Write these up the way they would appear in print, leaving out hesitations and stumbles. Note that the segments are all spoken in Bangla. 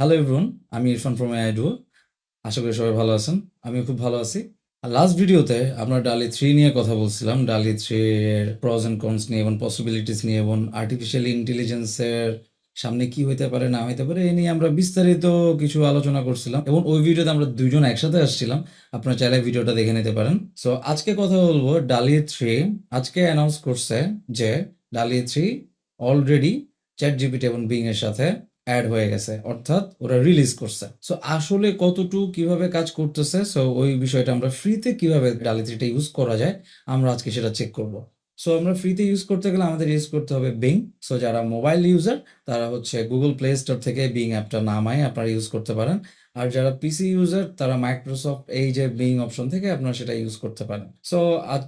হ্যালো এভরিওয়ান, আমি ইরফান ফ্রম এআইডুও। আশা করি সবাই ভালো আছেন। আমিও খুব ভালো আছি। আর লাস্ট ভিডিওতে আমরা ডালি 3 নিয়ে কথা বলছিলাম। ডালি 3 এর প্রস অ্যান্ড কনস নিয়ে এবং পসিবিলিটিস নিয়ে এবং আর্টিফিশিয়াল ইন্টেলিজেন্সের সামনে কি হইতে পারে না হইতে পারে এই নিয়ে আমরা বিস্তারিত কিছু আলোচনা করছিলাম এবং ওই ভিডিওতে আমরা দুইজন একসাথে আসছিলাম। আপনারা চাইলে ভিডিওটা দেখে নিতে পারেন। সো আজকে কথা বলবো ডালি 3 আজকে অ্যানাউন্স করছে যে ডালি 3 অলরেডি চ্যাট জিপিটি এবং বিং এর সাথে অ্যাড হয়ে গেছে, অর্থাৎ ওরা রিলিজ করছে। সো আসলে কতটুকু কিভাবে কাজ করতেছে, সো ওই বিষয়টা আমরা ফ্রিতে কিভাবে ডালি 3টা ইউজ করা যায় আমরা আজকে সেটা চেক করব। সো আমরা ফ্রিতে ইউজ করতে গেলে আমাদের ইউজ করতে হবে বিং। সো যারা মোবাইল ইউজার তারা হচ্ছে গুগল প্লে স্টোর থেকে বিং অ্যাপটা নামায় আপনারা ইউজ করতে পারেন। আর যারা পিসি ইউজার তারা মাইক্রোসফট এই যে বিং অপশন থেকে আপনারা সেটা ইউজ করতে পারেন। সো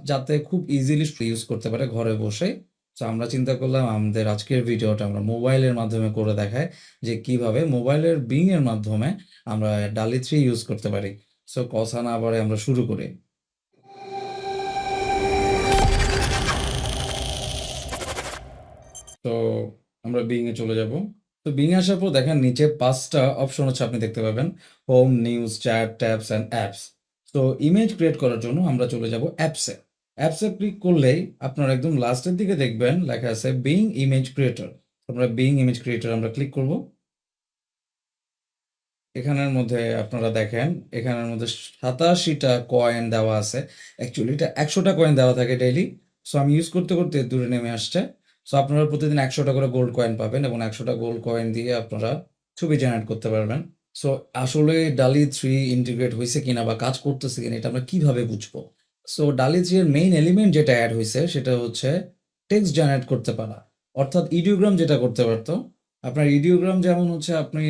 যাতে খুব ইজিলি ইউজ করতে পারে ঘরে বসে। তো আমরা চিন্তা করলাম আমাদের আজকের ভিডিওটা আমরা মোবাইলের মাধ্যমে করে দেখাই যে কিভাবে মোবাইলের বিং এর মাধ্যমে আমরা ডালি 3 ইউজ করতে পারি। সো কথা না বাড়ে আমরা শুরু করি। তো আমরা বিং এ চলে যাব। তো বিং এ আসার পর দেখেন নিচে 5টা অপশন হচ্ছে আপনি দেখতে পাবেন, home, news, chat, tabs and apps. তো ইমেজ ক্রিয়েট করার জন্য আমরা চলে যাব অ্যাপসে। অ্যাপসে ক্লিক করলেই আপনারা একদম লাস্টের দিকে দেখবেন লেখা আছে বিং ইমেজ ক্রিয়েটর। আমরা বিং ইমেজ ক্রিয়েটর আমরা ক্লিক করব। এখানের মধ্যে আপনারা দেখেন এখানের মধ্যে 87টা কয়েন দেওয়া আছে। অ্যাকচুয়ালি এটা 100টা কয়েন দেওয়া থাকে ডেইলি। সো আমি ইউজ করতে করতে দূরে নেমে আসছে। সো আপনারা প্রতিদিন 100টা করে গোল্ড কয়েন পাবেন এবং 100টা গোল্ড কয়েন দিয়ে আপনারা ছবি জেনারেট করতে পারবেন। সো আসলে ডালি 3 ইন্টিগ্রেট হয়েছে কিনা বা কাজ করতেছে কিনা এটা আমরা কিভাবে বুঝবো? সো ডালি 3 এর মেইন এলিমেন্ট যেটা অ্যাড হয়েছে সেটা হচ্ছে টেক্সট জেনারেট করতে পারা, অর্থাৎ ইডিওগ্রাম যেটা করতে পারতো। আপনার ইডিওগ্রাম যেমন হচ্ছে আপনি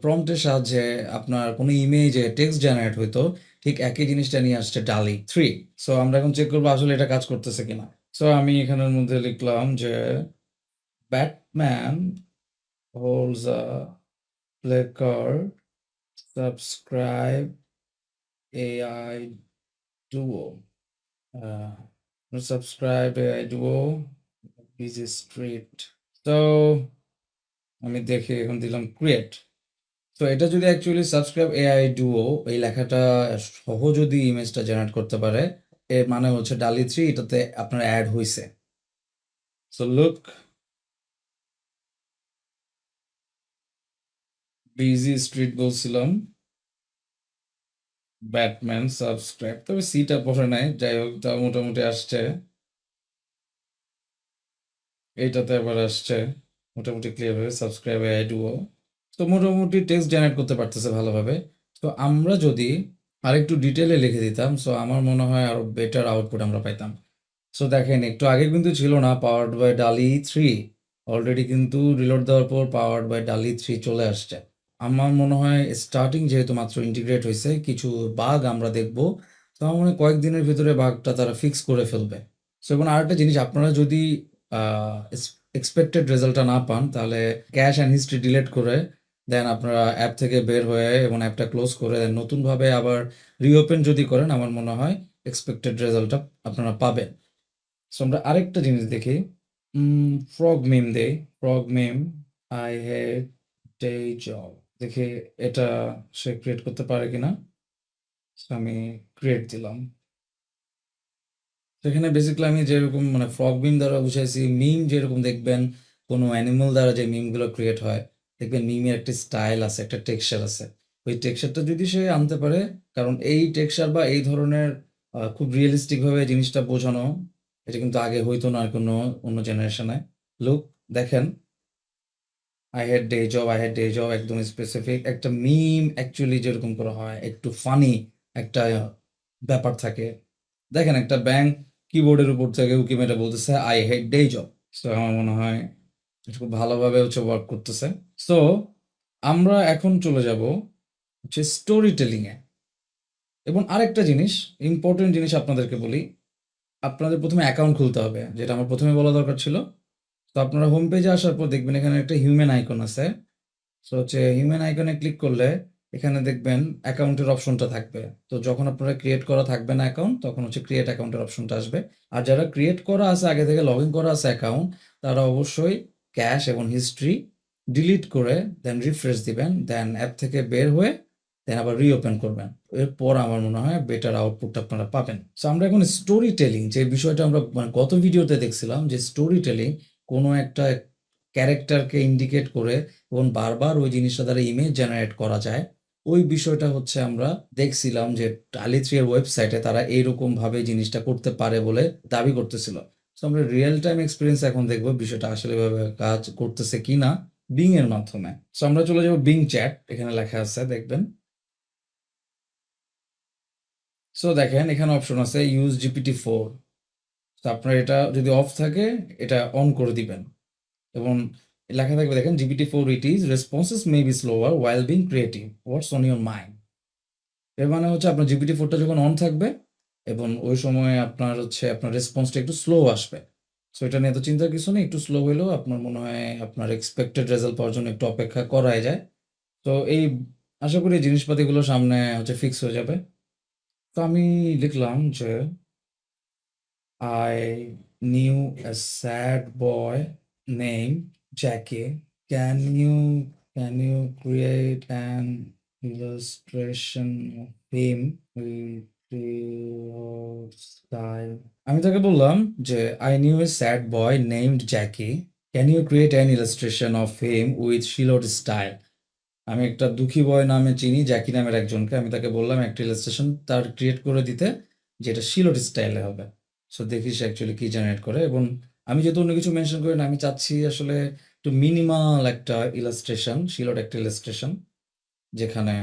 প্রম্পটের সাহায্যে আপনার কোনো ইমেজে টেক্সট জেনারেট হইতো, ঠিক একই জিনিসটা নিয়ে আসছে ডালি 3। সো আমরা এখন চেক করবো আসলে এটা কাজ করতেছে কিনা। সো আমি এখানের মধ্যে লিখলাম যে Batman holds a placard, subscribe AI duo, subscribe AI duo busy street. তো আমি দেখে এখন দিলাম ক্রিয়েট। তো এটা যদি অ্যাকচুয়ালি সাবস্ক্রাইব এআই ডুও এই লেখাটা সহ যদি ইমেজটা জেনারেট করতে পারে, এর মানে হচ্ছে ডালি 3 এটাতে আপনার অ্যাড হয়েছে। সো লুক, বিজি স্ট্রিট বলছিলাম, ব্যাটম্যান সাবস্ক্রাইব, তবে সিটা বসে নাই, যাই হোক তা মোটামুটি আসছে। এইটাতে আবার আসছে মোটামুটি ক্লিয়ার হয়ে সাবস্ক্রাইব এআই ডুও। তো মোটামুটি টেক্সট জেনারেট করতে পারতেছে ভালোভাবে। তো আমরা যদি আরেকটু ডিটেলে লিখে দিতাম, সো আমার মনে হয় আরো বেটার আউটপুট আমরা পাইতাম। সো দেখেন একটু আগে কিন্তু ছিল না পাওয়ার্ড বাই ডালি 3, অলরেডি কিন্তু রিলোড দেওয়ার পর পাওয়ার্ড বাই ডালি 3 চলে আসছে। আমার মনে হয় স্টার্টিং যেহেতু মাত্র ইন্টিগ্রেট হয়েছে, কিছু বাগ আমরা দেখব। তো আমার মনে হয় কয়েকদিনের ভিতরে বাগটা তারা ফিক্স করে ফেলবে। সো এবং আরেকটা জিনিস, আপনারা যদি এক্সপেক্টেড রেজাল্টটা না পান তাহলে ক্যাশ অ্যান্ড হিস্ট্রি ডিলিট করে দেন আপনারা অ্যাপ থেকে বের হয়ে এবং অ্যাপটা ক্লোজ করে দেন নতুনভাবে আবার রিওপেন যদি করেন, আমার মনে হয় এক্সপেক্টেড রেজাল্টটা আপনারা পাবেন। সো আমরা আরেকটা জিনিস দেখি, ফ্রগ মিম দেই, frog meme, I hate day job, দেখি এটা সে ক্রিয়েট করতে পারে কিনা। সো আমি ক্রিয়েট দিলাম। সেখানে বেসিক্যালি আমি যেরকম মানে ফ্রগ মিম দ্বারা বুঝাইছি, মিম যেরকম দেখবেন কোনো অ্যানিমাল দ্বারা যে মিমগুলো ক্রিয়েট হয়, দেখবেন মিমের একটা স্টাইল আছে, একটা টেক্সচার আছে। ওই টেক্সচারটা যদি সে আনতে পারে, কারণ এই টেক্সচার বা এই ধরনের খুব রিয়েলিস্টিকভাবে জিনিসটা বোঝানো, এটা কিন্তু আগে হইতো না আর কোনো অন্য জেনারেশনে। লুক, দেখেন, I had day job, I had day job একদম স্পেসিফিক একটা মিম অ্যাকচুয়ালি যেরকম করা হয়, একটু ফানি একটা ব্যাপার থাকে। দেখেন একটা ব্যাংক কিবোর্ডের উপর থেকে উকি মেরে বলতেছে I hate day job. So আমার মনে হয় এটা খুব ভালোভাবে হচ্ছে ওয়ার্ক করতেছে। সো আমরা এখন চলে যাব হচ্ছে স্টোরি টেলিং এ। এবং আরেকটা জিনিস, ইম্পর্টেন্ট জিনিস আপনাদেরকে বলি, আপনাদের প্রথমে অ্যাকাউন্ট খুলতে হবে, যেটা আমার প্রথমে বলা দরকার ছিল। তো আপনারা হোম পেজে আসার পর দেখবেন এখানে একটা হিউম্যান আইকন আছে। সো হচ্ছে হিউম্যান আইকনে ক্লিক করলে এখানে দেখবেন অ্যাকাউন্টের অপশনটা থাকবে। তো যখন আপনারা ক্রিয়েট করা থাকবে না অ্যাকাউন্ট, তখন হচ্ছে ক্রিয়েট অ্যাকাউন্টের অপশনটা আসবে। আর যারা ক্রিয়েট করা আছে, আগে থেকে লগ ইন করা আছে অ্যাকাউন্ট, তারা অবশ্যই ক্যাশ এবং হিস্ট্রি ডিলিট করে দেন রিফ্রেশ দিবেন, দেন অ্যাপ থেকে বের হয়ে দেন আবার রিওপেন করবেন। এরপর আমার মনে হয় বেটার আউটপুট আপনারা পাবেন। সো আমরা এখন স্টোরি টেলিং যে বিষয়টা আমরা মানে গত ভিডিওতে দেখছিলাম যে স্টোরি টেলিং কোনো একটা ক্যারেক্টারকে ইন্ডিকেট করে এবং বারবার ওই জিনিসটা দ্বারা ইমেজ জেনারেট করা যায়। ওই বিষয়টা হচ্ছে আমরা দেখছিলাম যে Dall-e 3 এর ওয়েবসাইটে তারা এইরকমভাবে জিনিসটা করতে পারে বলে দাবি করতেছিল। সো আমরা রিয়েল টাইম এক্সপেরিয়েন্স এখন দেখব বিষয়টা আসলে এভাবে কাজ করতেছে কিনা Bing এর মাধ্যমে। সো আমরা চলে যাব Bing চ্যাট, এখানে লেখা আছে দেখবেন। সো দেখেন এখানে অপশন আছে ইউজ GPT-4। তো আপনার এটা যদি অফ থাকে এটা অন করে দিবেন এবং লেখা থাকবে দেখেন GPT-4 it is responses may be slower while being creative what's on your mind. এর মানে হচ্ছে আপনার GPT-4টা যখন অন থাকবে এবং ওই সময় আপনার হচ্ছে আপনার রেসপন্সটা একটু স্লো আসবে। সো এটা নিয়ে তো চিন্তার কিছু নেই, একটু স্লো হলেও আপনার মনে হয় আপনার এক্সপেক্টেড রেজাল্ট পাওয়ার জন্য একটু অপেক্ষা করাই যায়। তো এই আশা করি জিনিসপাতিগুলো সামনে হচ্ছে ফিক্স হয়ে যাবে। তো আমি লিখলাম যে I knew a sad boy named Jackie. Can you create an illustration of him with your style? আমি তাকে বললাম যে I knew a sad boy named Jackie. Can you create an illustration of him with Shiloh style? আমি একটা দুঃখী বয় নামে চিনি জ্যাকি নামের একজনকে। আমি তাকে বললাম একটা ইলাস্ট্রেশন তার ক্রিয়েট করে দিতে যেটা শিলর স্টাইলে হবে। সো দেখি সে অ্যাকচুয়ালি কি জেনারেট করে এবং আমি যেহেতু অন্য কিছু মেনশন করি না, আমি চাচ্ছি আসলে একটু মিনিমাল একটা ইলাস্ট্রেশন, শিলর একটা ইলাস্ট্রেশন যেখানে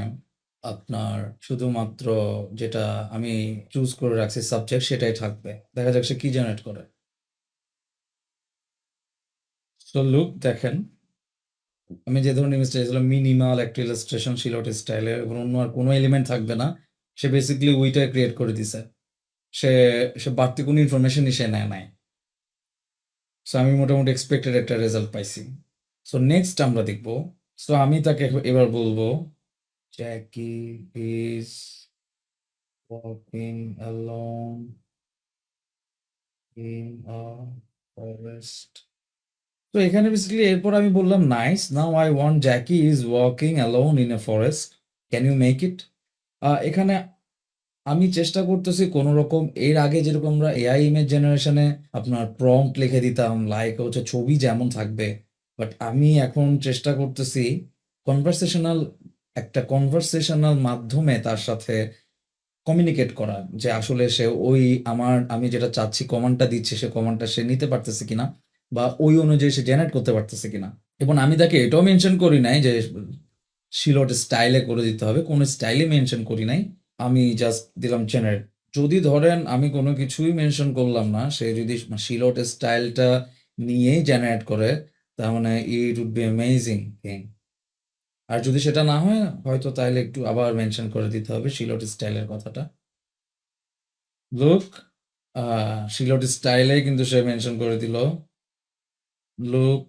আপনার শুধুমাত্র যেটা আমি চুজ করে রাখছি সাবজেক্ট সেটাই থাকবে। দেখা যাক সে কি জেনারেট করে। সো লুক দেখেন আমি যে ধরনের ইমেজটা চাইছিলাম মিনিমাল একটা ইলাস্ট্রেশন শিলট স্টাইলে এবং অন্য আর কোনো এলিমেন্ট থাকবে না, সে বেসিক্যালি ওইটাই ক্রিয়েট করে দিছে। সে সে বাড়তি কোনো ইনফরমেশনই সে নেয় নাই। সো আমি মোটামুটি এক্সপেক্টেড একটা রেজাল্ট পাইছি। সো নেক্সট আমরা দেখব। সো আমি তাকে এবার বলবো Jackie is walking alone in a forest. তো এখানে বেসিক্যালি এরপর আমি বললাম nice, now I want Jackie is walking alone in a forest, can you make it. এখানে আমি চেষ্টা করতেছি কোনো রকম এর আগে যেরকম আমরা এআই ইমেজ জেনারেশনে আপনার প্রম্পট লিখে দিতাম লাইক হচ্ছে ছবি যেমন থাকবে, বাট আমি এখন চেষ্টা করতেছি কনভারসেশনাল মাধ্যমে তার সাথে কমিউনিকেট করা যে আসলে সে ওই আমি যেটা চাচ্ছি কমান্ডটা দিচ্ছি সে কমান্ডটা সে নিতে পারতেছে কিনা বা ওই অনুযায়ী সে জেনারেট করতে পারতেছে কিনা। এবং আমি তাকে এটাও মেনশন করি নাই যে শিলট স্টাইলে করে দিতে হবে, কোনো স্টাইলে মেনশন করি নাই। আমি জাস্ট দিলাম জেনারেট। যদি ধরেন আমি কোনো কিছুই মেনশন করলাম না, সে যদি শিলট স্টাইলটা নিয়েই জেনারেট করে তার মানে it would be amazing thing. আর যদি সেটা না হয় হয়তো তাহলে একটু আবার মেনশন করে দিতে হবে শিলট স্টাইলের কথাটা। লুক শিলট স্টাইলে কিন্তু সে মেনশন করে দিল। Look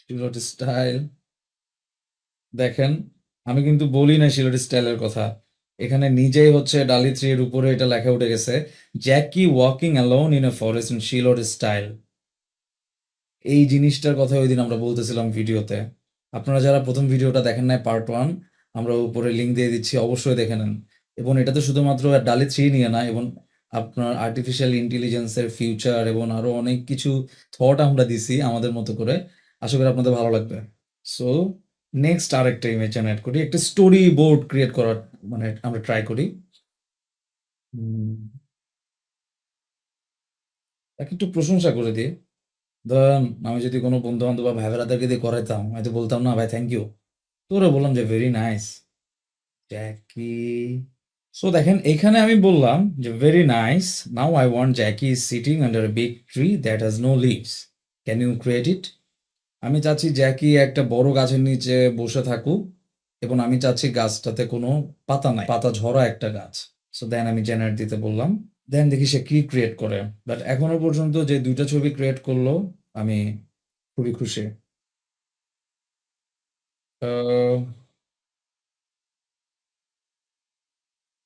Sylhet style. দেখেন আমি কিন্তু বলি না শিলট স্টাইলের কথা, এখানে নিজেই হচ্ছে ডালি 3 এর উপরে এটা লেখা উঠে গেছে Jackie walking alone in a forest in Sylhet style. এই জিনিসটার কথা ওই দিন আমরা বলতেছিলাম ভিডিওতে। আপনারা যারা প্রথম ভিডিওটা দেখেন নাই পার্ট 1 আমরা উপরে লিঙ্ক দিয়ে দিচ্ছি, অবশ্যই দেখে নেন। এবং এটা তো শুধুমাত্র ডালি 3 নিয়ে না, এবং আপনার আর্টিফিশিয়াল ইন্টেলিজেন্সের ফিউচার এবং আরো অনেক কিছু থট আমরা দিছি আমাদের মতো করে। আশা করি আপনাদের ভালো লাগবে। সো নেক্সট আরেকটা ইমেজ জেনারেট করি, একটা স্টোরি বোর্ড ক্রিয়েট করার মানে আমরা ট্রাই করি। তাকে একটু প্রশংসা করে দিই। ধরেন আমি যদি কোনো বন্ধু বান্ধব বা ভাই বেড়াদেরকে দিয়ে করাইতাম হয়তো বলতাম না ভাই থ্যাংক ইউ, তোরা বললাম যে ভেরি নাইস জ্যাকি। সো দেখেন এখানে আমি বললাম যে very nice, now I want Jackie is sitting under a big tree that has no leaves, can you create it. আমি চাচ্ছি জ্যাকি একটা বড় গাছের নিচে বসে থাকুক এবং আমি চাচ্ছি গাছটাতে কোনো পাতা নাই, পাতা ঝরা একটা গাছ। সো দেন আমি জেনারেট দিতে বললাম, দেন দেখি সে কি ক্রিয়েট করে। বাট এখনো পর্যন্ত যে ২ টা ছবি ক্রিয়েট করলো আমি খুবই খুশি। আ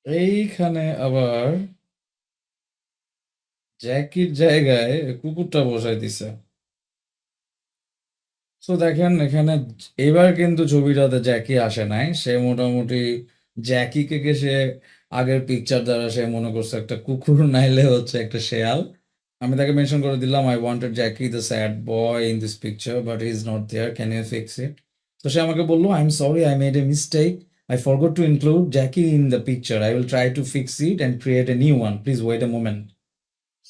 এইখানে আবার জ্যাকির জায়গায় কুকুরটা বসায় দিছে। সো দেখেন এখানে এবার কিন্তু ছবিটাতে জ্যাকি আসে নাই। সে মোটামুটি জ্যাকিকে সে আগের পিকচার দ্বারা সে মনে করছে একটা কুকুর নাইলে হচ্ছে একটা শেয়াল। আমি তাকে মেনশন করে দিলাম, I wanted Jackie the sad boy in this picture but he is not there. Can you fix it? তো সে আমাকে বলল, I'm sorry, I made a mistake. I forgot to include Jackie in the picture. I will try to fix it and create a new one. Please wait a moment.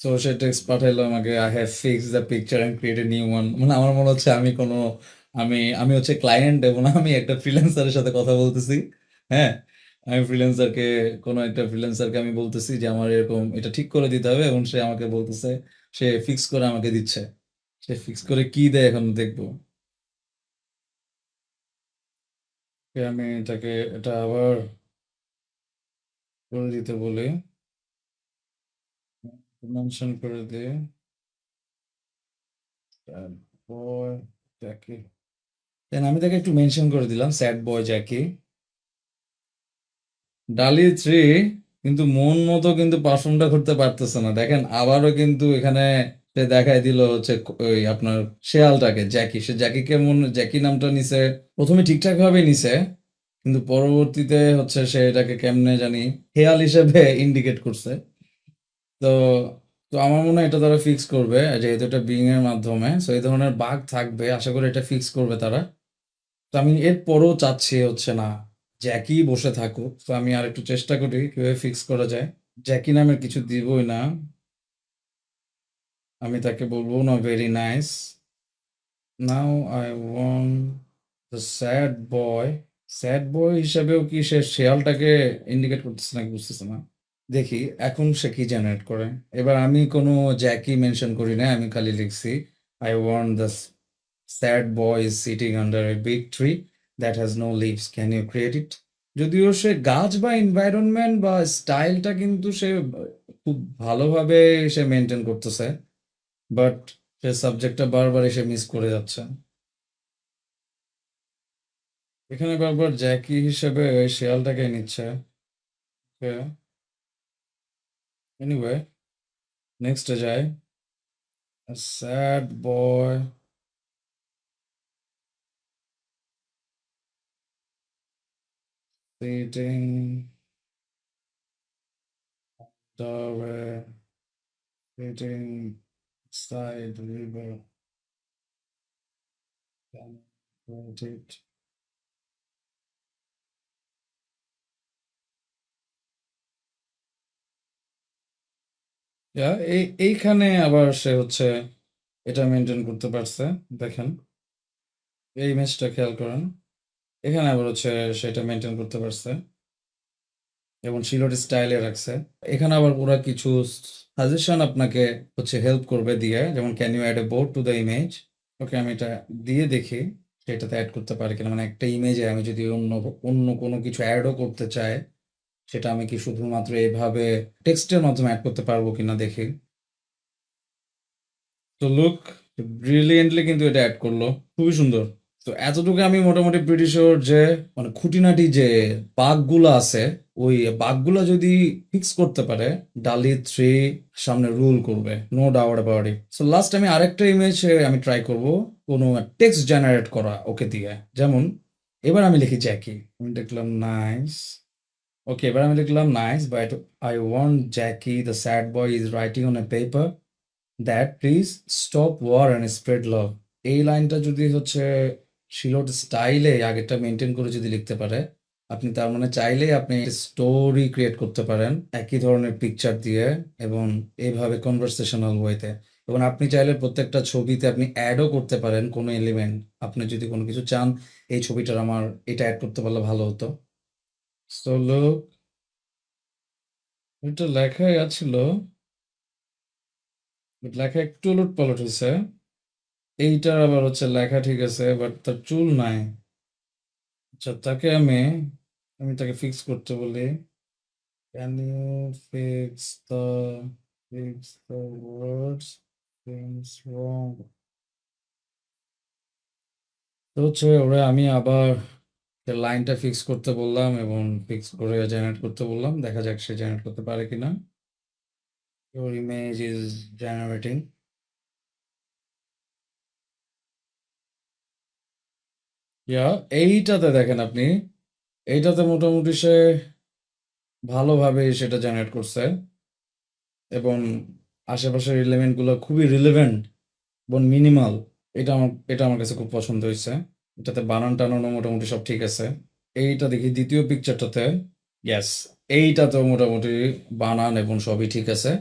So সে টেক্সট পাঠাইলো আমাকে, I have fixed the picture and created new one. মানে আমার মনে হচ্ছে আমি কোনো আমি হচ্ছে ক্লায়েন্ট এবং আমি একটা ফ্রিল্যান্সারের সাথে কথা বলতেছি। হ্যাঁ, আমি ফ্রিল্যান্সারকে কোনো একটা ফ্রিল্যান্সারকে আমি বলতেছি যে আমার এরকম এটা ঠিক করে দিতে হবে এবং সে আমাকে বলতেছে সে ফিক্স করে আমাকে দিচ্ছে। সে ফিক্স করে কি দেয় এখন দেখবো। আমি তাকে এটা আবার করে দিতে বলি, মেনশন করে দিয়ে বয় জ্যাকি, দেন আমি তাকে একটু মেনশন করে দিলাম স্যাড বয় জ্যাকি। ডালি 3 কিন্তু মন মতো কিন্তু পারফর্মটা করতে পারতেছে না। দেখেন আবারও কিন্তু এখানে সে দেখাই দিল হচ্ছে ওই আপনার শেয়ালটাকে জ্যাকি। সে জ্যাকিকে জ্যাকি নামটা নিছে, প্রথমে ঠিকঠাক ভাবে নিছে কিন্তু পরবর্তীতে হচ্ছে সে এটাকে কেমনে জানি হেয়াল হিসেবে ইন্ডিকেট করছে। তো তো আমার মনে হয় এটা তারা ফিক্স করবে যেহেতু এটা বিং এর মাধ্যমে। সো এই ধরনের বাগ থাকবে, আশা করি এটা ফিক্স করবে তারা। তো আমি এরপরও চাচ্ছি হচ্ছে না জ্যাকি বসে থাকুক। তো আমি আর একটু চেষ্টা করি কিভাবে ফিক্স করা যায়। জ্যাকি নামের কিছু দিবই না, আমি তাকে বলবো না very nice, now I want the sad boy. Sad boy হিসাবেও কি সে শেয়ালটাকে ইন্ডিকেট করতেছে নাকি বুঝতেছে না। দেখি এখন সে কি জেনারেট করে। এবার আমি কোনো জ্যাকি মেনশন করি না, আমি খালি লিখছি I want the sad boy is sitting under a big tree that has no leaves, can you create it. যদিও সে গাছ বা এনভায়রনমেন্ট বা স্টাইলটা কিন্তু সে খুব ভালোভাবে সে মেনটেন করতেছে, বাট সে সাবজেক্টটা বারবার এসে মিস করে যাচ্ছে। এখানে বারবার জ্যাকি হিসেবে ওই শেয়ালটাকে নিচ্ছে। এনিওয়ে, নেক্সটে যায়। Sad boy sitting the sitting side river can put it. এইখানে আবার সে হচ্ছে এটা মেনটেন করতে পারছে। দেখেন এই ইমেজটা খেয়াল করেন, এখানে আবার হচ্ছে সেটা মেনটেন করতে পারছে এবং সিলোট স্টাইলে রাখছে। এখানে আবার ওরা কিছু সাজেশন আপনাকে হচ্ছে হেল্প করবে দিয়ে, যেমন can you add a board to the image. Okay আমি এটা দিয়ে দেখি সেটাতে অ্যাড করতে পারি কিনা। মানে একটা ইমেজে আমি যদি অন্য অন্য কোনো কিছু অ্যাডও করতে চাই সেটা আমি কি শুধুমাত্র এভাবে টেক্সটের মাধ্যমে অ্যাড করতে পারবো কিনা দেখি। তো লুক, ব্রিলিয়েন্টলি কিন্তু এটা অ্যাড করলো, খুবই সুন্দর। তো এতটুকু আমি মোটামুটি প্রিটি শিওর যে মানে খুঁটিনাটি যে বাগগুলো আছে ওই বাগগুলো যদি ফিক্স করতে পারে ডালি 3 সামনে রুল করবে, no doubt about it. So last আমি আরেকটা ইমেজ আমি ট্রাই করব কোনো টেক্সট জেনারেট করা ওকে দিয়ে। যেমন এবার আমি লিখি জ্যাকি, আমি দেখলাম নাইস। ওকে এবার আমি লিখলাম nice but I want Jackie the sad boy is writing on a paper that please stop war and spread love. এই লাইনটা যদি হচ্ছে শিলট স্টাইলে আগেরটা মেনটেন করে যদি লিখতে পারে, আপনি তার মানে চাইলেই আপনি স্টোরি ক্রিয়েট করতে পারেন একই ধরনের পিকচার দিয়ে এবং এইভাবে কনভারসেশনাল ওয়েতে। এবং আপনি চাইলে প্রত্যেকটা ছবিতে আপনি অ্যাডও করতে পারেন কোনো এলিমেন্ট। আপনি যদি কোনো কিছু চান এই ছবিটার আমার এটা অ্যাড করতে পারলে ভালো হতো। সো লুক, এটা লেখাই আছিল, লেখা একটু উলট পালট হয়েছে। এইটার আবার হচ্ছে লেখা ঠিক আছে বাট তার চুল নাই। আচ্ছা তাকে আমি আমি তাকে ফিক্স করতে বলি, can you fix the words seems wrong. তো হচ্ছে ওরা আমি আবার লাইনটা ফিক্স করতে বললাম এবং ফিক্স করে জেনারেট করতে বললাম, দেখা যাক সে জেনারেট করতে পারে কিনা। Your image is generating. ইয়া এইটাতে দেখেন আপনি, এইটাতে মোটামুটি সে ভালোভাবে সেটা জেনারেট করছে এবং আশেপাশের এলিমেন্টগুলো খুবই রিলেভেন্ট এবং মিনিমাল। এটা আমার কাছে খুব পছন্দ হয়েছে। এটাতে বানান টানানো মোটামুটি সব ঠিক আছে। এইটা দেখি দ্বিতীয় পিকচারটাতে, ইয়েস, এইটাতেও মোটামুটি বানান এবং সবই ঠিক আছে।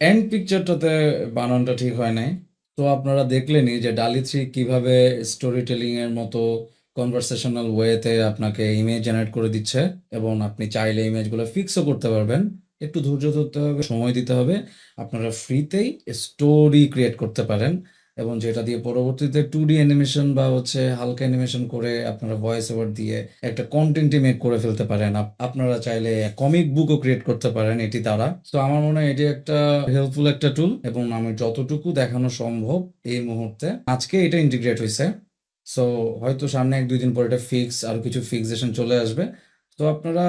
এন্ড পিকচারটাতে বানানটা ঠিক হয় নাই। তো আপনারা দেখলেনই যে ডালি থ্রি কিভাবে স্টোরি টেলিং এর মতো কনভারসেশনাল ওয়েতে আপনাকে ইমেজ জেনারেট করে দিচ্ছে এবং আপনি চাইলে ইমেজগুলো ফিক্সও করতে পারবেন। একটু ধৈর্য ধরতে হবে, সময় দিতে হবে। আপনারা ফ্রিতেই স্টোরি ক্রিয়েট করতে পারেন এবং যেটা দিয়ে পরবর্তীতে 2D অ্যানিমেশন বা হচ্ছে হালকা অ্যানিমেশন করে আপনারা ভয়েস ওভার দিয়ে একটা কনটেন্টই মেক করে ফেলতে পারেন। আপনারা চাইলে কমিক বুকও ক্রিয়েট করতে পারেন এটি দ্বারা। তো আমার মনে হয় এটি একটা হেল্পফুল একটা টুল এবং আমি যতটুকু দেখানো সম্ভব এই মুহূর্তে আজকে এটা ইন্টিগ্রেট হয়েছে। সো হয়তো সামনে 1-2 দিন পর এটা ফিক্স আরো কিছু ফিক্সেশন চলে আসবে। তো আপনারা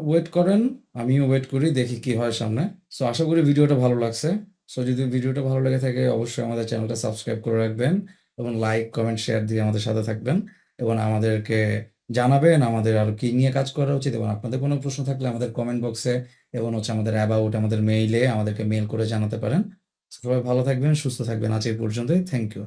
ওয়েট করেন, আমিও ওয়েট করি, দেখি কি হয় সামনে। সো আশা করি ভিডিওটা ভালো লাগছে। সো যদি ভিডিওটা ভালো লেগে থাকে অবশ্যই আমাদের চ্যানেলটা সাবস্ক্রাইব করে রাখবেন এবং লাইক, কমেন্ট, শেয়ার দিয়ে আমাদের সাথে থাকবেন এবং আমাদেরকে জানাবেন আমাদের আরো কি নিয়ে কাজ করা উচিত এবং আপনাদের কোনো প্রশ্ন থাকলে আমাদের কমেন্ট বক্সে এবং হচ্ছে আমাদের অ্যাবাউট আমাদের মেইলে আমাদেরকে মেইল করে জানাতে পারেন। সবাই ভালো থাকবেন, সুস্থ থাকবেন। আজ এই পর্যন্তই। Thank you.